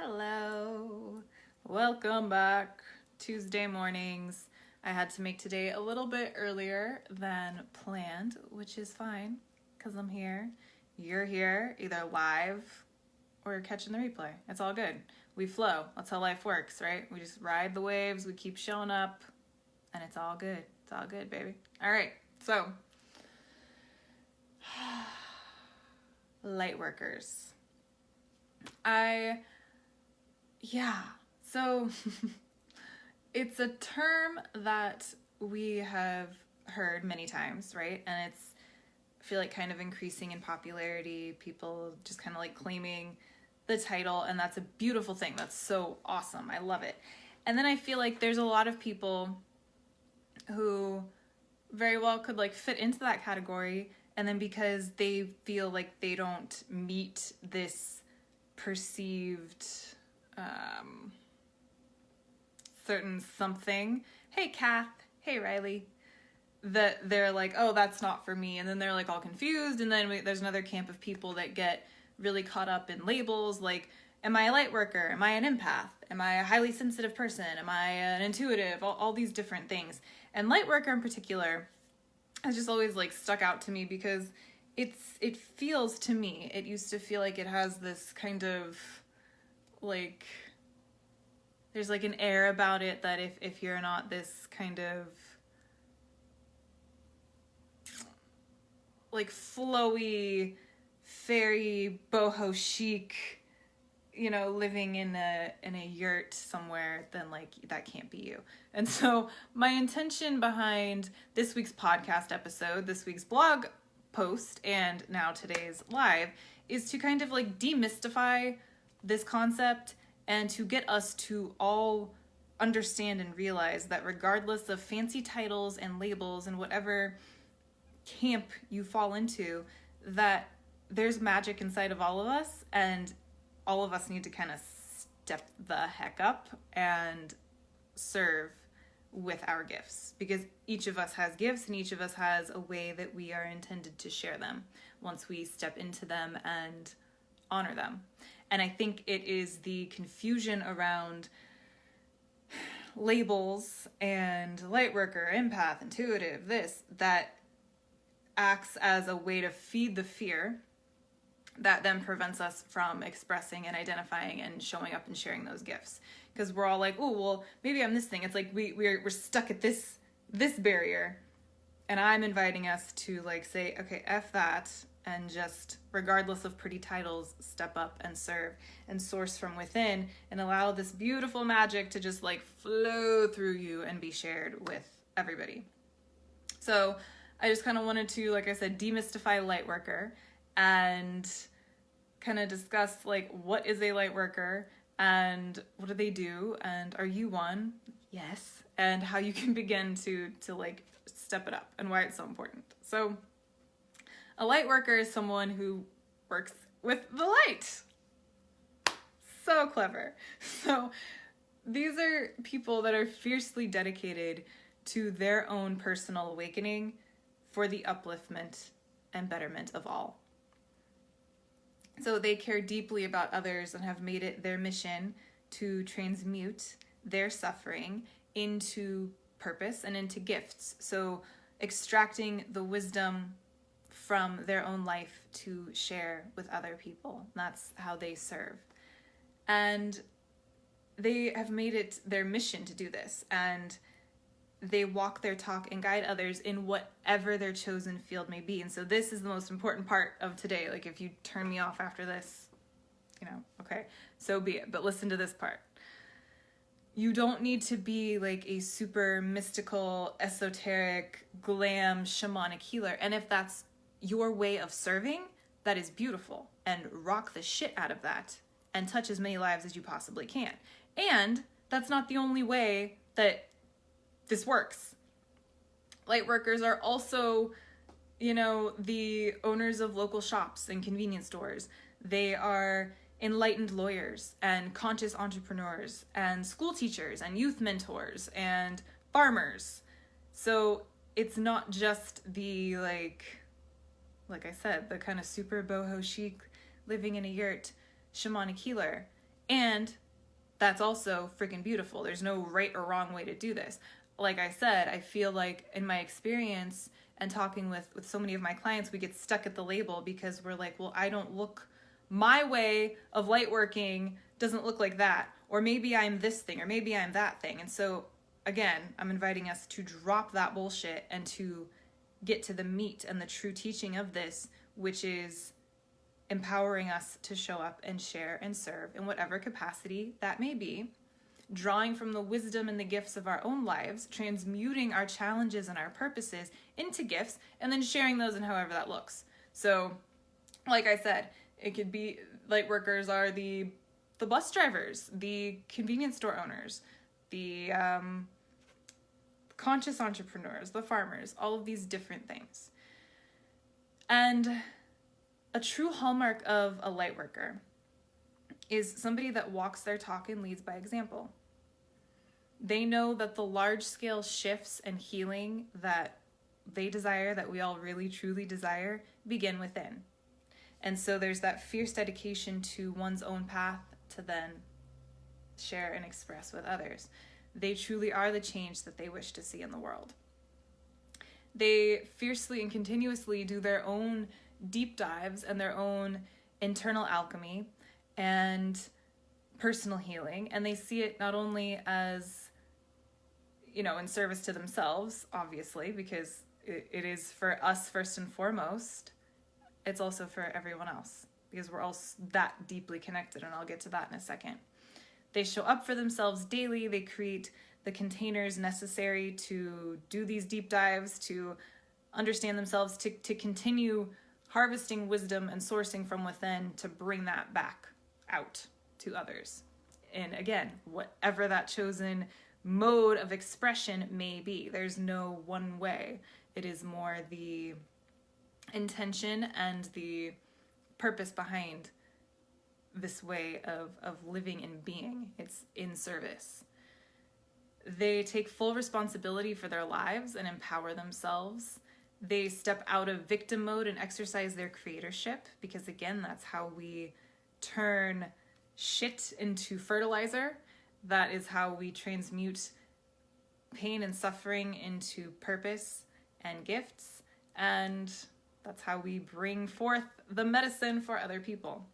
Hello. Welcome back. Tuesday mornings. I had to make today a little bit earlier than planned, which is fine because I'm here. You're here, either live or you're catching the replay. It's all good. We flow. That's how life works, right? We just ride the waves. We keep showing up and it's all good. It's all good, baby. All right. So, Lightworkers. So it's a term that we have heard many times, right? And it's, I feel like, kind of increasing in popularity. People just kind of like claiming the title, and that's a beautiful thing. That's so awesome. I love it. And then I feel like there's a lot of people who very well could like fit into that category, and then because they feel like they don't meet this perceived certain something, hey Kath, hey Riley, that they're like, oh, that's not for me, and then they're like all confused, and then there's another camp of people that get really caught up in labels like, am I a light worker, am I an empath, am I a highly sensitive person, am I an intuitive, all these different things. And light worker in particular has just always like stuck out to me because it feels to me, it used to feel like it has this kind of like, there's like an air about it that if you're not this kind of like flowy, fairy, boho chic, you know, living in a yurt somewhere, then like that can't be you. And so my intention behind this week's podcast episode, this week's blog post, and now today's live is to kind of like demystify this concept and to get us to all understand and realize that regardless of fancy titles and labels and whatever camp you fall into, that there's magic inside of all of us, and all of us need to kind of step the heck up and serve with our gifts, because each of us has gifts and each of us has a way that we are intended to share them once we step into them and honor them. And I think it is the confusion around labels and light worker, empath, intuitive, this, that acts as a way to feed the fear that then prevents us from expressing and identifying and showing up and sharing those gifts. Because we're all like, oh, well, maybe I'm this thing. It's like we're stuck at this barrier. And I'm inviting us to like say, okay, F that, and just, regardless of pretty titles, step up and serve and source from within and allow this beautiful magic to just like flow through you and be shared with everybody. So I just kind of wanted to, like I said, demystify Lightworker and kind of discuss like, what is a light worker and what do they do, and are you one? Yes. And how you can begin to like step it up and why it's so important. So a light worker is someone who works with the light. So clever. So these are people that are fiercely dedicated to their own personal awakening for the upliftment and betterment of all. So they care deeply about others and have made it their mission to transmute their suffering into purpose and into gifts. So extracting the wisdom from their own life to share with other people. That's how they serve. And they have made it their mission to do this. And they walk their talk and guide others in whatever their chosen field may be. And so this is the most important part of today. Like, if you turn me off after this, you know, okay, so be it. But listen to this part. You don't need to be like a super mystical, esoteric, glam, shamanic healer. And if that's your way of serving, that is beautiful. And rock the shit out of that and touch as many lives as you possibly can. And that's not the only way that this works. Lightworkers are also, you know, the owners of local shops and convenience stores. They are enlightened lawyers and conscious entrepreneurs and school teachers and youth mentors and farmers. So it's not just the like I said, the kind of super boho chic living in a yurt shamanic healer. And that's also freaking beautiful. There's no right or wrong way to do this. Like I said, I feel like in my experience and talking with so many of my clients, we get stuck at the label because we're like, well, I don't look, my way of light working doesn't look like that. Or maybe I'm this thing, or maybe I'm that thing. And so again, I'm inviting us to drop that bullshit and to get to the meat and the true teaching of this, which is empowering us to show up and share and serve in whatever capacity that may be, drawing from the wisdom and the gifts of our own lives, transmuting our challenges and our purposes into gifts, and then sharing those in however that looks. So, like I said, it could be light workers are the bus drivers, the convenience store owners, the conscious entrepreneurs, the farmers, all of these different things. And a true hallmark of a light worker is somebody that walks their talk and leads by example. They know that the large-scale shifts and healing that they desire, that we all really truly desire, begin within. And so there's that fierce dedication to one's own path to then share and express with others. They truly are the change that they wish to see in the world. They fiercely and continuously do their own deep dives and their own internal alchemy and personal healing, and they see it not only as, you know, in service to themselves, obviously, because it is for us first and foremost. It's also for everyone else, because we're all that deeply connected, and I'll get to that in a second. They show up for themselves daily. They create the containers necessary to do these deep dives, to understand themselves, to continue harvesting wisdom and sourcing from within to bring that back out to others. And again, whatever that chosen mode of expression may be, there's no one way. It is more the intention and the purpose behind this way of living and being. It's in service. They take full responsibility for their lives and empower themselves. They step out of victim mode and exercise their creatorship, because again, that's how we turn shit into fertilizer. That is how we transmute pain and suffering into purpose and gifts. And that's how we bring forth the medicine for other people.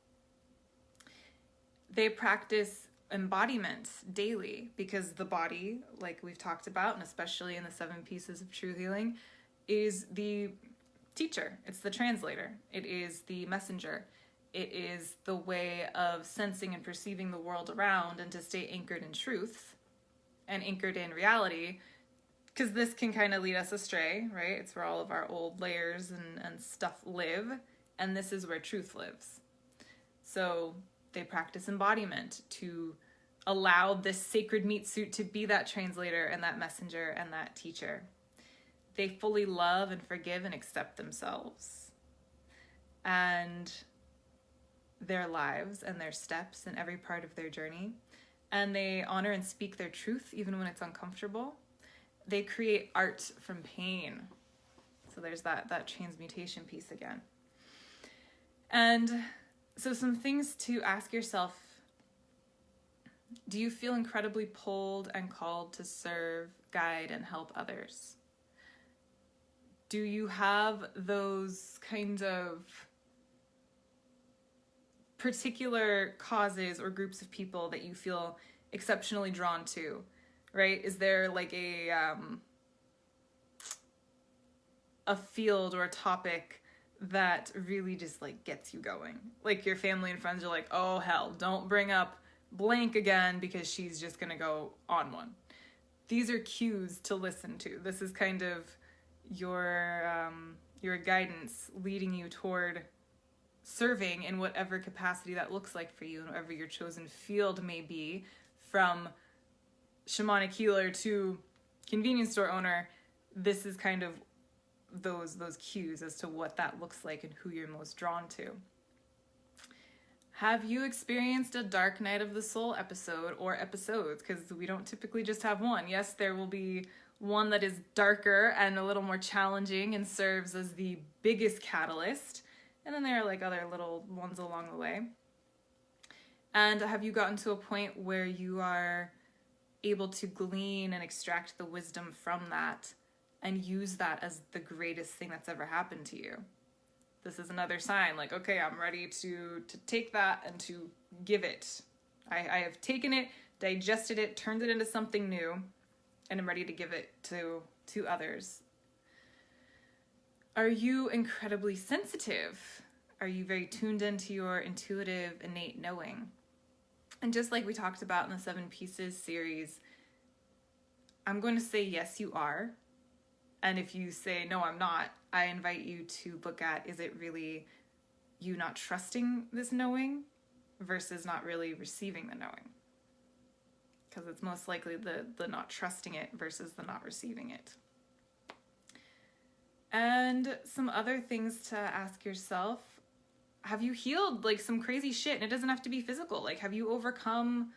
They practice embodiment daily, because the body, like we've talked about, and especially in the 7 pieces of true healing, is the teacher. It's the translator. It is the messenger. It is the way of sensing and perceiving the world around, and to stay anchored in truth and anchored in reality, because this can kind of lead us astray, right? It's where all of our old layers and stuff live, and this is where truth lives. So they practice embodiment to allow this sacred meat suit to be that translator and that messenger and that teacher. They fully love and forgive and accept themselves and their lives and their steps in every part of their journey. And they honor and speak their truth even when it's uncomfortable. They create art from pain. So there's that transmutation piece again. And so some things to ask yourself: do you feel incredibly pulled and called to serve, guide, and help others? Do you have those kind of particular causes or groups of people that you feel exceptionally drawn to, right? Is there like a field or a topic that really just like gets you going? Like your family and friends are like, oh hell, don't bring up blank again because she's just gonna go on one. These are cues to listen to. This is kind of your guidance leading you toward serving in whatever capacity that looks like for you, and whatever your chosen field may be, from shamanic healer to convenience store owner. This is kind of those cues as to what that looks like and who you're most drawn to. Have you experienced a dark night of the soul episode or episodes? Because we don't typically just have one. Yes, there will be one that is darker and a little more challenging and serves as the biggest catalyst. And then there are like other little ones along the way. And have you gotten to a point where you are able to glean and extract the wisdom from that and use that as the greatest thing that's ever happened to you? This is another sign, like, okay, I'm ready to take that and to give it. I have taken it, digested it, turned it into something new, and I'm ready to give it to others. Are you incredibly sensitive? Are you very tuned into your intuitive, innate knowing? And just like we talked about in the 7 Pieces series, I'm going to say yes, you are. And if you say, no, I'm not, I invite you to look at, is it really you not trusting this knowing versus not really receiving the knowing? Because it's most likely the not trusting it versus the not receiving it. And some other things to ask yourself: have you healed like some crazy shit? And it doesn't have to be physical. Like, have you overcome,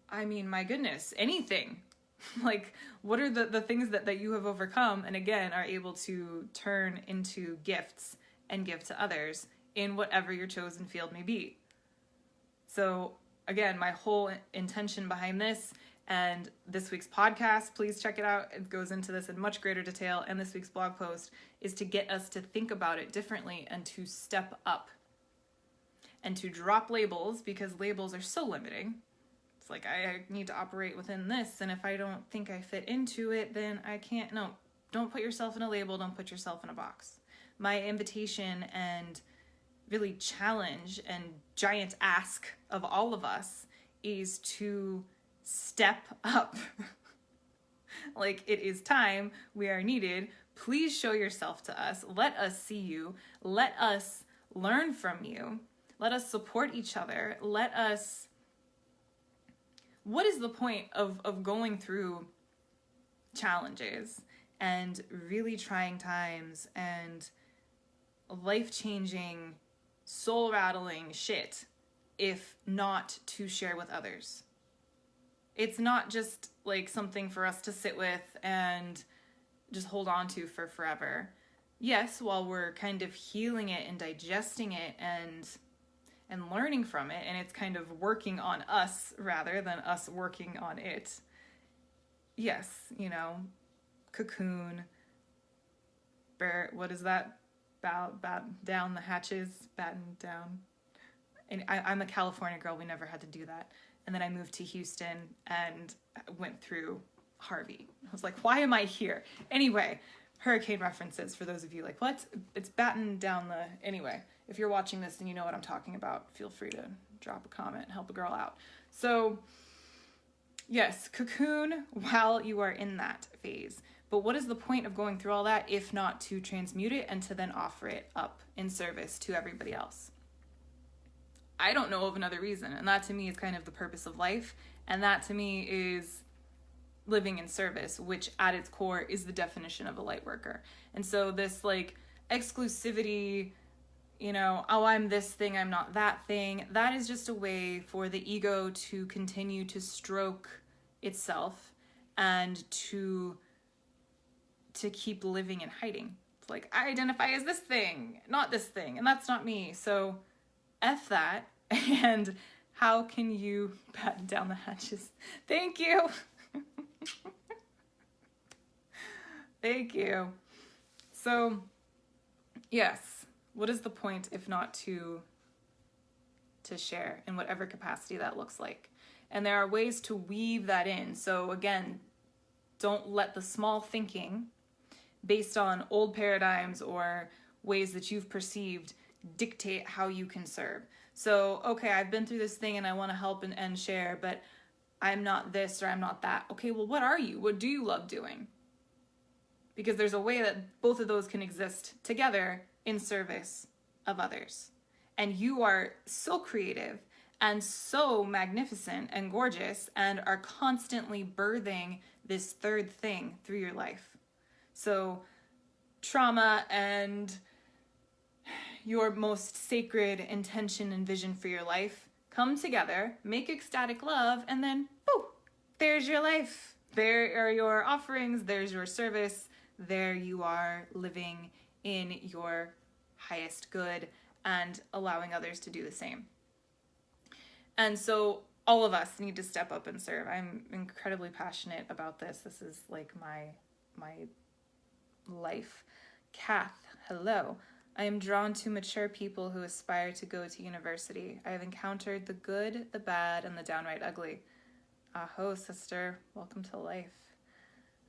I mean, my goodness, anything? Like, what are the things that you have overcome and again are able to turn into gifts and give to others in whatever your chosen field may be? So again, my whole intention behind this and this week's podcast, please check it out. It goes into this in much greater detail. And this week's blog post is to get us to think about it differently and to step up and to drop labels, because labels are so limiting. It's like, I need to operate within this, and if I don't think I fit into it, then I can't. No, don't put yourself in a label. Don't put yourself in a box. My invitation and really challenge and giant ask of all of us is to step up. Like, it is time. We are needed. Please show yourself to us. Let us see you. Let us learn from you. Let us support each other. Let us... What is the point of going through challenges and really trying times and life-changing, soul-rattling shit if not to share with others? It's not just like something for us to sit with and just hold on to for forever. Yes, while we're kind of healing it and digesting it and learning from it, and it's kind of working on us rather than us working on it. Yes, you know, cocoon, what is that? Down the hatches, batten down. And I'm a California girl, we never had to do that. And then I moved to Houston and went through Harvey. I was like, why am I here? Anyway, hurricane references for those of you like, what? It's batten down the... Anyway, if you're watching this and you know what I'm talking about, feel free to drop a comment and help a girl out. So, yes, cocoon while you are in that phase. But what is the point of going through all that if not to transmute it and to then offer it up in service to everybody else? I don't know of another reason. And that to me is kind of the purpose of life. And that to me is living in service, which at its core is the definition of a light worker. And so this like exclusivity, you know, oh, I'm this thing, I'm not that thing, that is just a way for the ego to continue to stroke itself and to keep living and hiding. It's like, I identify as this thing, not this thing, and that's not me. So F that. And how can you batten down the hatches? Thank you. Thank you. So, yes, what is the point if not to share in whatever capacity that looks like? And there are ways to weave that in. So again, don't let the small thinking based on old paradigms or ways that you've perceived dictate how you can serve. So, okay, I've been through this thing and I want to help and share, but I'm not this or I'm not that. Okay, well, what are you? What do you love doing? Because there's a way that both of those can exist together in service of others. And you are so creative and so magnificent and gorgeous and are constantly birthing this third thing through your life. So trauma and your most sacred intention and vision for your life come together, make ecstatic love, and then, boo, there's your life. There are your offerings, there's your service, there you are living in your highest good and allowing others to do the same. And so all of us need to step up and serve. I'm incredibly passionate about this. This is like my life. Kath, hello. I am drawn to mature people who aspire to go to university. I have encountered the good, the bad, and the downright ugly. Aho, sister. Welcome to life.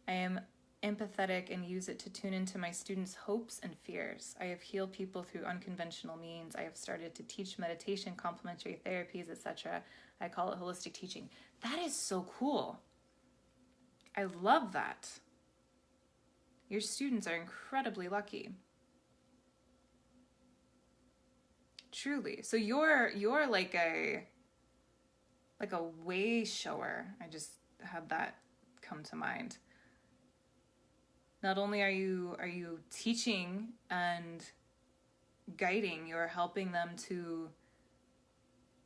I am empathetic and use it to tune into my students' hopes and fears. I have healed people through unconventional means. I have started to teach meditation, complementary therapies, etc. I call it holistic teaching. That is so cool. I love that. Your students are incredibly lucky. Truly. So you're like a way shower. I just had that come to mind. Not only are you teaching and guiding, you're helping them to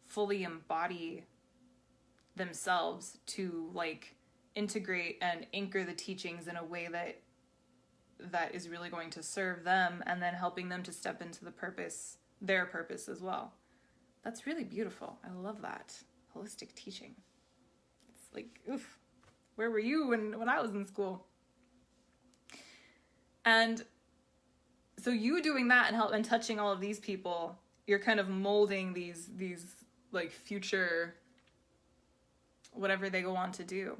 fully embody themselves, to like integrate and anchor the teachings in a way that is really going to serve them, and then helping them to step into their purpose as well. That's really beautiful. I love that. Holistic teaching. It's like, oof, where were you when I was in school? And so you doing that and touching all of these people, you're kind of molding these like future whatever they go on to do.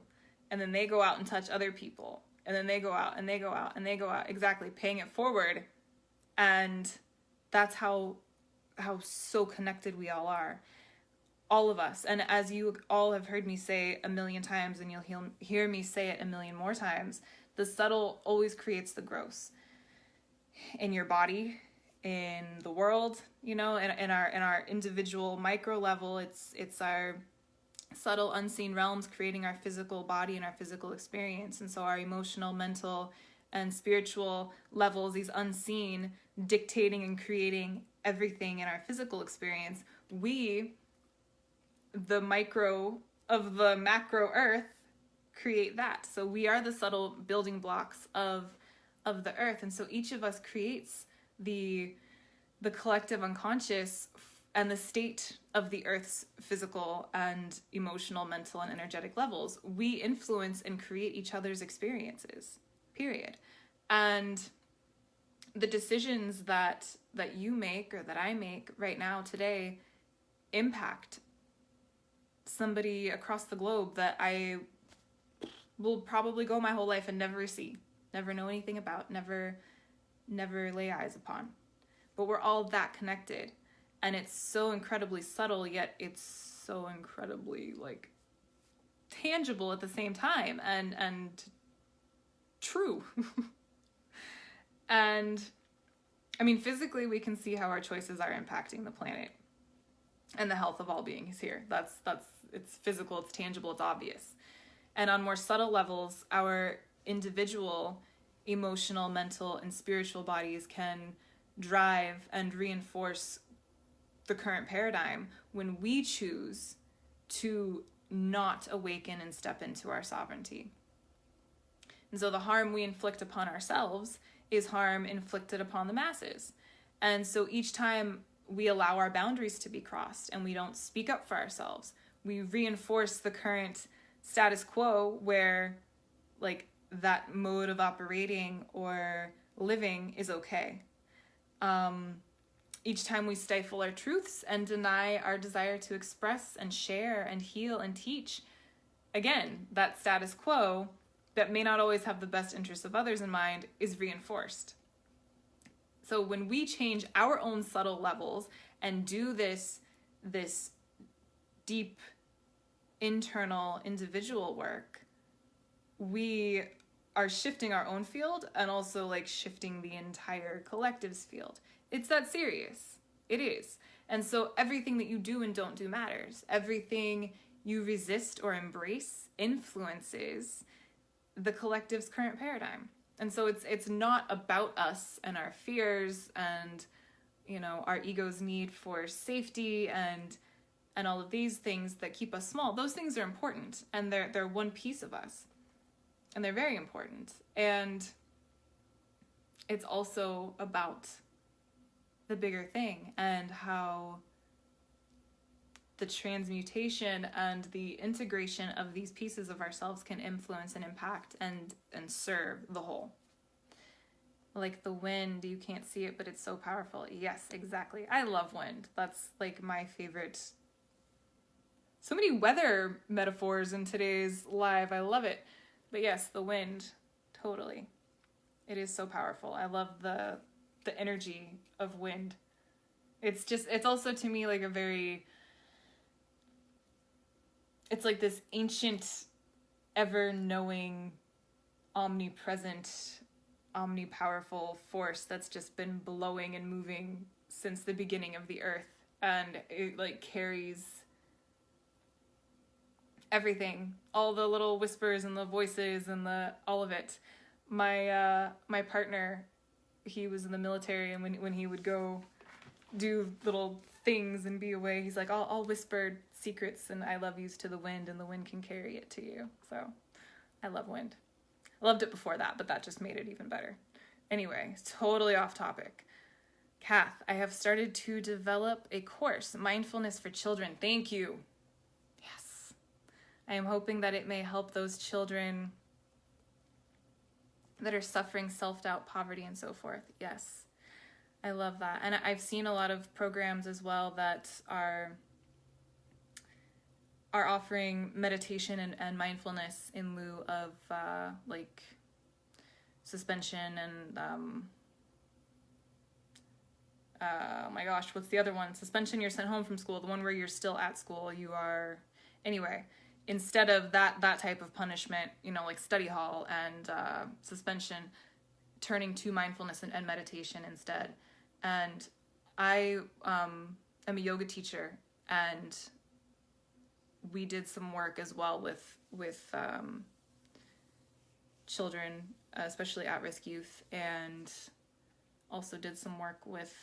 And then they go out and touch other people. And then they go out and they go out and they go out. Exactly. Paying it forward. And that's how so connected we all are. All of us. And as you all have heard me say a million times, and you'll hear me say it a million more times, the subtle always creates the gross. In your body, in the world, in our individual micro level, it's our subtle unseen realms creating our physical body and our physical experience. And so our emotional, mental, and spiritual levels, these unseen, dictating and creating everything in our physical experience. We, the micro of the macro earth, create that. So we are the subtle building blocks of the earth. And so each of us creates the collective unconscious and the state of the earth's physical and emotional, mental, and energetic levels. We influence and create each other's experiences, period. And the decisions that you make or that I make right now today impact somebody across the globe that I will probably go my whole life and never see, never know anything about, never lay eyes upon. But we're all that connected. And it's so incredibly subtle, yet it's so incredibly like tangible at the same time and true. And I mean, physically we can see how our choices are impacting the planet and the health of all beings here. It's physical, it's tangible, it's obvious. And on more subtle levels, our individual emotional, mental, and spiritual bodies can drive and reinforce the current paradigm when we choose to not awaken and step into our sovereignty. And so the harm we inflict upon ourselves is harm inflicted upon the masses. And so each time we allow our boundaries to be crossed and we don't speak up for ourselves, we reinforce the current status quo where like that mode of operating or living is okay. Each time we stifle our truths and deny our desire to express and share and heal and teach, again, that status quo that may not always have the best interests of others in mind is reinforced. So when we change our own subtle levels and do this deep internal individual work, we are shifting our own field and also like shifting the entire collective's field. It's that serious. It is. And so everything that you do and don't do matters. Everything you resist or embrace influences the collective's current paradigm. And so it's not about us and our fears and, our ego's need for safety and all of these things that keep us small. Those things are important, and they're one piece of us. And they're very important. And it's also about the bigger thing and how the transmutation and the integration of these pieces of ourselves can influence and impact and serve the whole. Like the wind, you can't see it, but it's so powerful. Yes, exactly. I love wind. That's like my favorite. So many weather metaphors in today's live. I love it. But yes, the wind, totally. It is so powerful. I love the energy of wind. It's also to me like it's like this ancient, ever-knowing, omnipresent, omnipowerful force that's just been blowing and moving since the beginning of the earth, and it like carries everything, all the little whispers and the voices and all of it. My partner, he was in the military, and when he would go do little things and be away, he's like, I'll whisper secrets and I love yous to the wind, and the wind can carry it to you. So I love wind. I loved it before that, but that just made it even better. Anyway, totally off topic. Kath, I have started to develop a course, Mindfulness for Children. Thank you. Yes. I am hoping that it may help those children that are suffering self-doubt, poverty, and so forth. Yes. I love that. And I've seen a lot of programs as well that are offering meditation and mindfulness in lieu of like suspension and oh my gosh, what's the other one? Suspension, you're sent home from school. The one where you're still at school, you are anyway. Instead of that type of punishment, like study hall and suspension, turning to mindfulness and meditation instead. And I am a yoga teacher, and we did some work as well with children, especially at-risk youth, and also did some work with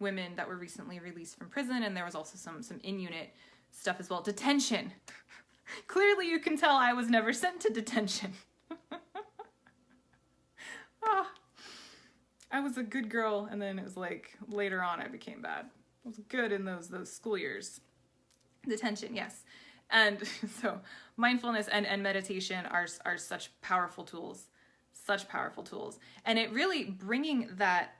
women that were recently released from prison, and there was also some in-unit stuff as well. Detention. Clearly you can tell I was never sent to detention. I was a good girl, and then it was like later on I became bad. I was good in those school years. Detention, yes. And so mindfulness and meditation are such powerful tools. And it really bringing that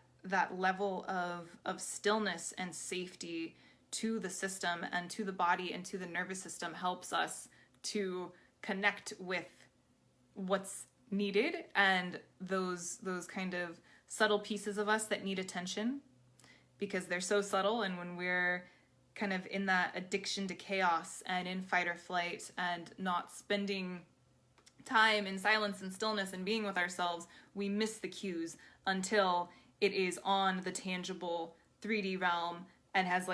level of stillness and safety to the system and to the body and to the nervous system helps us to connect with what's needed and those kind of subtle pieces of us that need attention, because they're so subtle. And when we're kind of in that addiction to chaos and in fight or flight and not spending time in silence and stillness and being with ourselves, we miss the cues until it is on the tangible 3D realm and has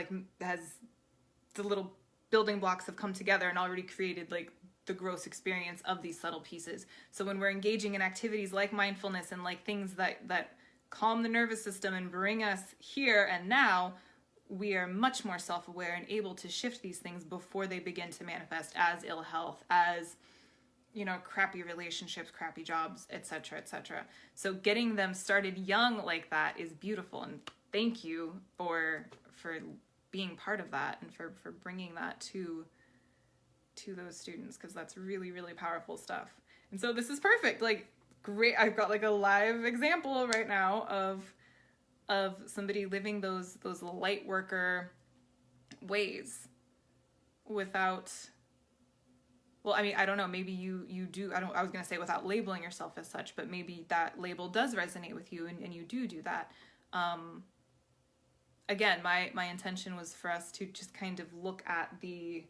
the little building blocks have come together and already created like the gross experience of these subtle pieces. So when we're engaging in activities like mindfulness and like things that calm the nervous system and bring us here and now, we are much more self-aware and able to shift these things before they begin to manifest as ill health, as crappy relationships, crappy jobs, etc., etc. So getting them started young like that is beautiful, and thank you for being part of that and for bringing that to those students, because that's really, really powerful stuff. And so this is perfect. Like, great. I've got like a live example right now of somebody living those light worker ways without, well, I mean, I don't know, maybe you do, I was going to say without labeling yourself as such, but maybe that label does resonate with you and you do that. Again, my intention was for us to just kind of look at the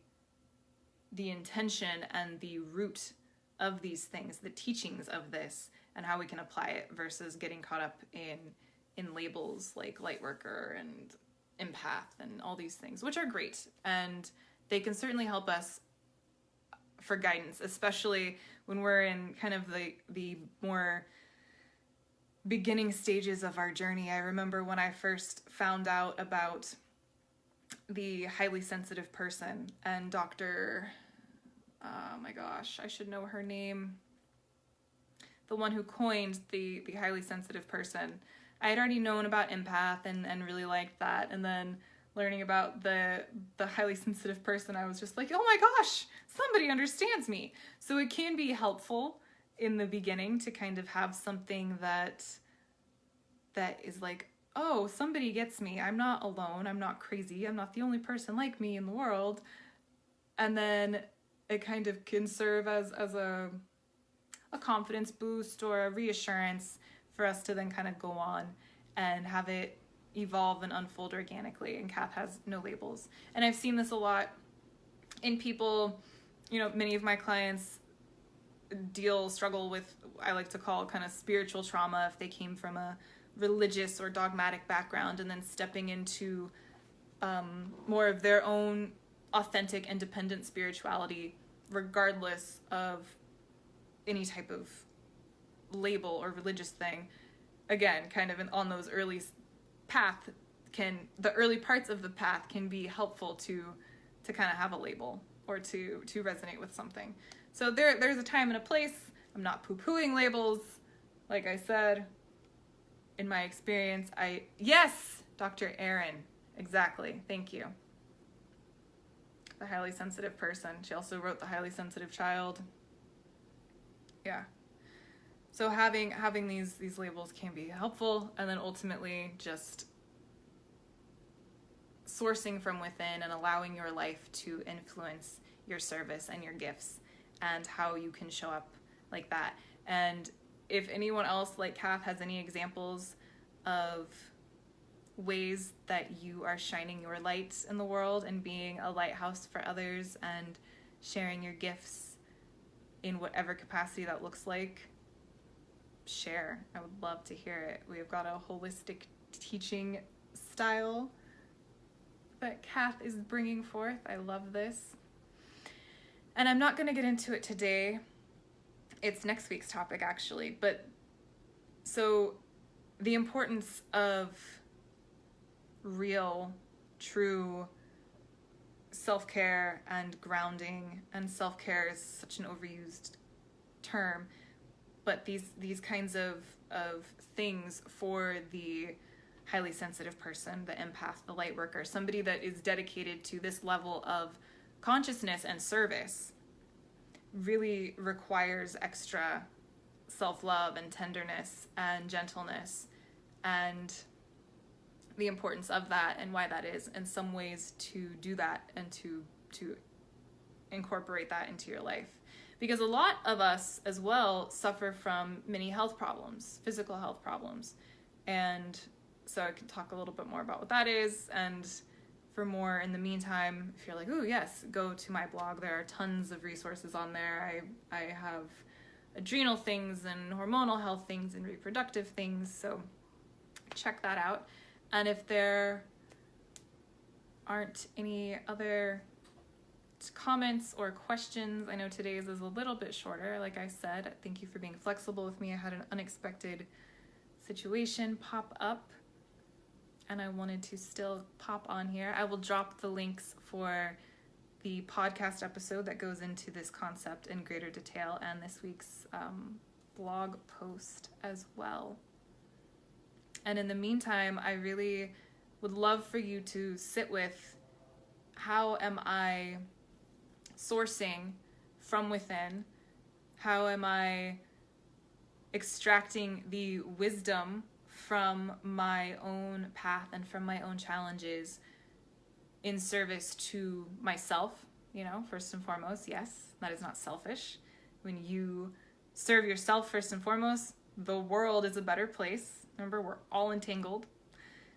intention and the root of these things, the teachings of this, and how we can apply it versus getting caught up in labels like Lightworker and Empath and all these things, which are great. And they can certainly help us for guidance, especially when we're in kind of the more beginning stages of our journey. I remember when I first found out about the highly sensitive person and Dr. Oh my gosh, I should know her name. The one who coined the highly sensitive person. I had already known about empath and really liked that. And then learning about the highly sensitive person, I was just like, oh my gosh, somebody understands me. So it can be helpful in the beginning to kind of have something that is like, oh, somebody gets me. I'm not alone. I'm not crazy. I'm not the only person like me in the world. And then it kind of can serve as a confidence boost or a reassurance for us to then kind of go on and have it evolve and unfold organically. And Kath has no labels. And I've seen this a lot in people, many of my clients struggle with, I like to call kind of spiritual trauma if they came from a religious or dogmatic background, and then stepping into more of their own authentic, independent spirituality, regardless of any type of label or religious thing. Again, kind of on those early the early parts of the path can be helpful to kind of have a label or to resonate with something. So there's a time and a place. I'm not poo-pooing labels. Like I said, in my experience, yes, Dr. Erin, exactly. Thank you. The highly sensitive person. She also wrote The Highly Sensitive Child. Yeah. So having these labels can be helpful, and then ultimately just sourcing from within and allowing your life to influence your service and your gifts and how you can show up like that. And if anyone else like Kath has any examples of ways that you are shining your light in the world and being a lighthouse for others and sharing your gifts in whatever capacity that looks like, share. I would love to hear it. We've got a holistic teaching style that Kath is bringing forth. I love this. And I'm not going to get into it today. It's next week's topic, actually. But so the importance of real, true self-care and grounding, and self-care is such an overused term, but these kinds of things for the highly sensitive person, the empath, the light worker, somebody that is dedicated to this level of consciousness and service, really requires extra self-love and tenderness and gentleness, and the importance of that and why that is, and some ways to do that and to incorporate that into your life. Because a lot of us as well suffer from many health problems, physical health problems. And so I can talk a little bit more about what that is. And for more in the meantime, if you're like, ooh, yes, go to my blog. There are tons of resources on there. I have adrenal things and hormonal health things and reproductive things. So check that out. And if there aren't any other comments or questions, I know today's is a little bit shorter. Like I said, thank you for being flexible with me. I had an unexpected situation pop up, and I wanted to still pop on here. I will drop the links for the podcast episode that goes into this concept in greater detail, and this week's blog post as well. And in the meantime, I really would love for you to sit with, how am I sourcing from within? How am I extracting the wisdom from my own path and from my own challenges in service to myself? First and foremost, yes, that is not selfish. When you serve yourself first and foremost, the world is a better place. Remember, we're all entangled.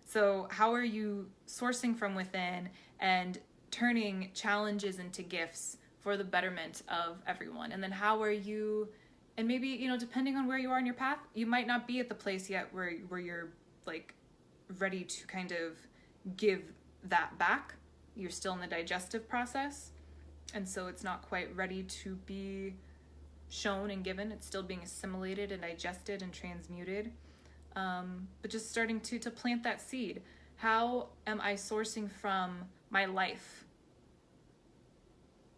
So how are you sourcing from within and turning challenges into gifts for the betterment of everyone? And then how are you, and maybe, depending on where you are in your path, you might not be at the place yet where you're like ready to kind of give that back. You're still in the digestive process. And so it's not quite ready to be shown and given. It's still being assimilated and digested and transmuted. But just starting to plant that seed. How am I sourcing from my life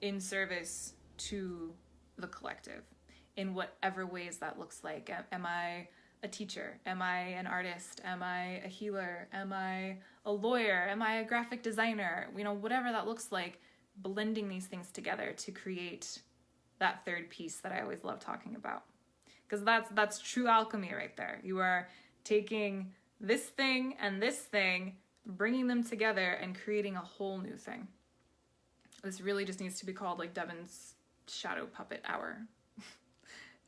in service to the collective, in whatever ways that looks like? Am I a teacher? Am I an artist? Am I a healer? Am I a lawyer? Am I a graphic designer? You know, whatever that looks like, blending these things together to create that third piece that I always love talking about. Because that's true alchemy right there. You are taking this thing and this thing, bringing them together and creating a whole new thing. This really just needs to be called like Devon's Shadow Puppet Hour.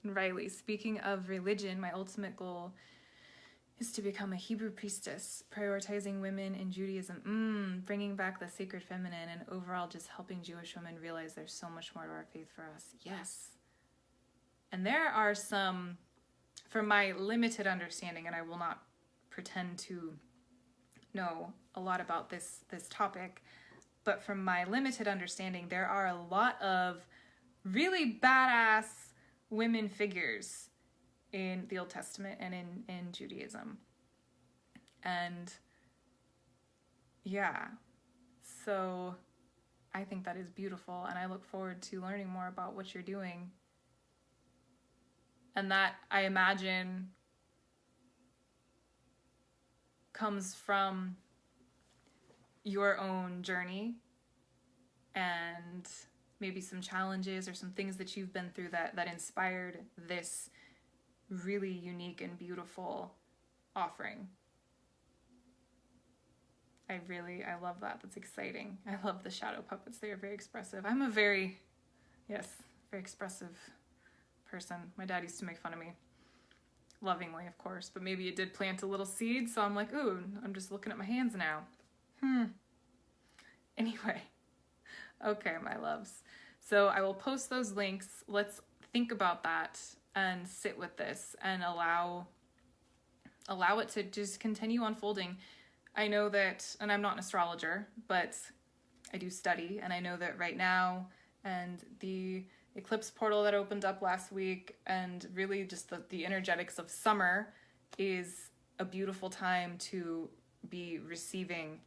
And Riley, speaking of religion, my ultimate goal is to become a Hebrew priestess, prioritizing women in Judaism, bringing back the sacred feminine, and overall just helping Jewish women realize there's so much more to our faith for us. Yes. And there are some, from my limited understanding, and I will not pretend to know a lot about this topic, but from my limited understanding, there are a lot of really badass women figures in the Old Testament and in Judaism. And yeah, so I think that is beautiful, and I look forward to learning more about what you're doing. And that, I imagine, comes from your own journey and maybe some challenges or some things that you've been through that inspired this really unique and beautiful offering. I love that. That's exciting. I love the shadow puppets. They are very expressive. I'm a very expressive person. My dad used to make fun of me. Lovingly, of course, but maybe it did plant a little seed, so I'm like, ooh, I'm just looking at my hands now. Anyway. Okay, my loves. So I will post those links. Let's think about that and sit with this and allow it to just continue unfolding. I know that, and I'm not an astrologer, but I do study, and I know that right now, and the eclipse portal that opened up last week, and really just the energetics of summer is a beautiful time to be receiving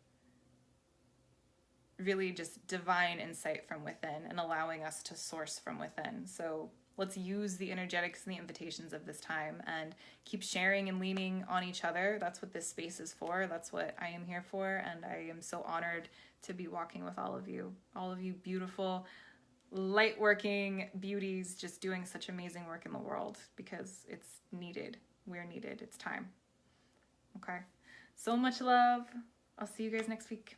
really just divine insight from within and allowing us to source from within. So let's use the energetics and the invitations of this time and keep sharing and leaning on each other. That's what this space is for. That's what I am here for. And I am so honored to be walking with all of you beautiful, light working beauties, just doing such amazing work in the world, because it's needed. We're needed. It's time. Okay. So much love. I'll see you guys next week.